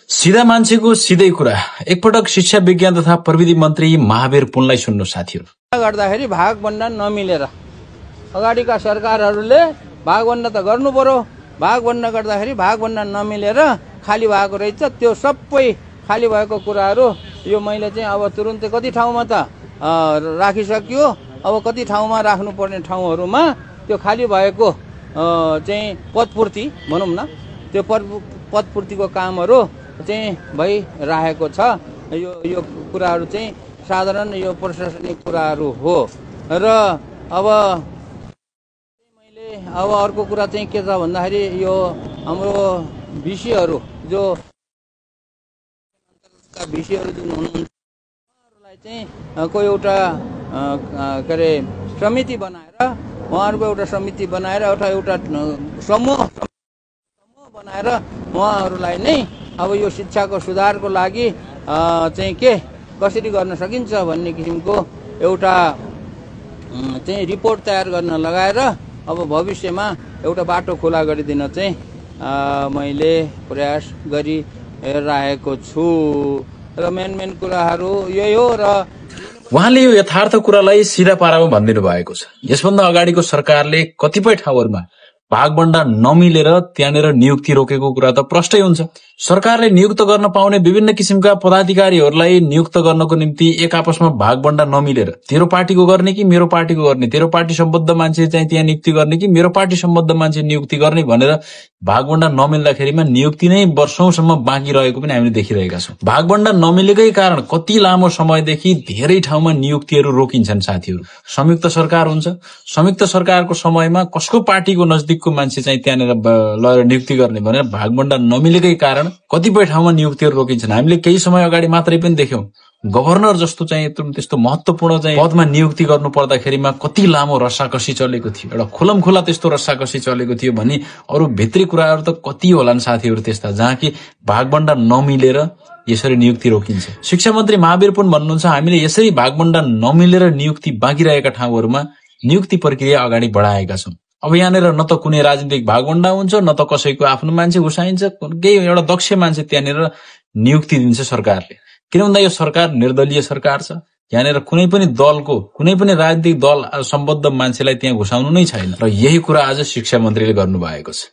सीधा मान्छेको सिधै कुरा। एकपटक शिक्षा विज्ञान तथा प्रविधि मन्त्री महावीर पुनलाई सुन्नु साथीहरू। गर्दाखेरि भागभण्डा नमिलेर अगाडिका सरकारहरूले भागभण्डा त गर्नु पर्यो, भागभण्डा गर्दाखेरि भागभण्डा नमिलेर खाली भएको रहेछ। त्यो सबै खाली भएको कुराहरू यो मैले चाहिँ अब तुरुन्तै कति ठाउँमा त राखिसकियो, अब कति ठाउँमा राख्नुपर्ने ठाउँहरूमा त्यो खाली भएको चाहिँ पदपूर्ति भनौँ न, त्यो पदपूर्तिको कामहरू चाहिँ भइरहेको छ। यो कुराहरू चाहिँ साधारण यो प्रशासनिक कुराहरू हो। र अब मैले अर्को कुरा चाहिँ के छ भन्दाखेरि यो हाम्रो भिसीहरू जो भिसीहरू जुन हुनुहुन्छ उहाँहरूलाई चाहिँ कोही एउटा के अरे समिति बनाएर उहाँहरूको एउटा समिति बनाएर एउटा समूह बनाएर उहाँहरूलाई नै अब यो शिक्षाको सुधारको लागि चाहिँ के कसरी गर्न सकिन्छ भन्ने किसिमको एउटा चाहिँ रिपोर्ट तयार गर्न लगाएर अब भविष्यमा एउटा बाटो खुला गरिदिन चाहिँ मैले प्रयास गरिरहेको छु। र मेन कुराहरू यही हो। र उहाँले यो यथार्थ कुरालाई सिधा पारामा भनिदिनु भएको छ। यसभन्दा अगाडिको सरकारले कतिपय ठाउँहरूमा भागभण्डा नमिलेर त्यहाँनिर नियुक्ति रोकेको कुरा त प्रष्टै हुन्छ। सरकारले नियुक्त गर्न पाउने विभिन्न किसिमका पदाधिकारीहरूलाई नियुक्त गर्नको निम्ति एक आपसमा भागभण्डा नमिलेर तेरो पार्टीको गर्ने कि मेरो पार्टीको गर्ने, तेरो पार्टी सम्बद्ध मान्छे चाहिँ त्यहाँ नियुक्ति गर्ने कि मेरो पार्टी सम्बद्ध मान्छे नियुक्ति गर्ने भनेर भागभण्डा नमिल्दाखेरिमा नियुक्ति नै वर्षौंसम्म बाँकी रहेको पनि हामीले देखिरहेका छौँ। भागभण्डा नमिलेकै कारण कति लामो समयदेखि धेरै ठाउँमा नियुक्तिहरू रोकिन्छन् साथीहरू। संयुक्त सरकार हुन्छ, संयुक्त सरकारको समयमा कसको पार्टीको नजदिकको मान्छे चाहिँ त्यहाँनिर लगेर नियुक्ति गर्ने भनेर भागभण्डा नमिलेकै कारण कतिपय ठाउँमा नियुक्तिहरू रोकिन्छन्। हामीले केही समय अगाडि मात्रै पनि देख्यौं गभर्नर जस्तो चाहिँ त्यस्तो महत्वपूर्ण चाहिँ पदमा नियुक्ति गर्नु पर्दाखेरिमा कति लामो रस्साकसी चलेको थियो, एउटा खुलमखुला त्यस्तो रस्साकसी चलेको थियो भने अरू भित्री कुराहरू त कति होलान् साथीहरू त्यस्ता जहाँ कि भागभण्डा नमिलेर यसरी नियुक्ति रोकिन्छ। शिक्षा मन्त्री महावीर पुन भन्नुहुन्छ हामीले यसरी भागभण्डा नमिलेर नियुक्ति बाँकी रहेका ठाउँहरूमा नियुक्ति प्रक्रिया अगाडि बढाएका छौं। अब यहाँनिर न त कुनै राजनीतिक भागभण्डा हुन्छ, न त कसैको आफ्नो मान्छे घुसाइन्छ, केही एउटा दक्ष मान्छे त्यहाँनिर नियुक्ति दिन्छ सरकारले। किन भन्दा यो सरकार निर्दलीय सरकार छ। यहाँनिर कुनै पनि दलको कुनै पनि राजनीतिक दल सम्बद्ध मान्छेलाई त्यहाँ घुसाउनु नै छैन। र यही कुरा आज शिक्षा मन्त्रीले गर्नुभएको छ।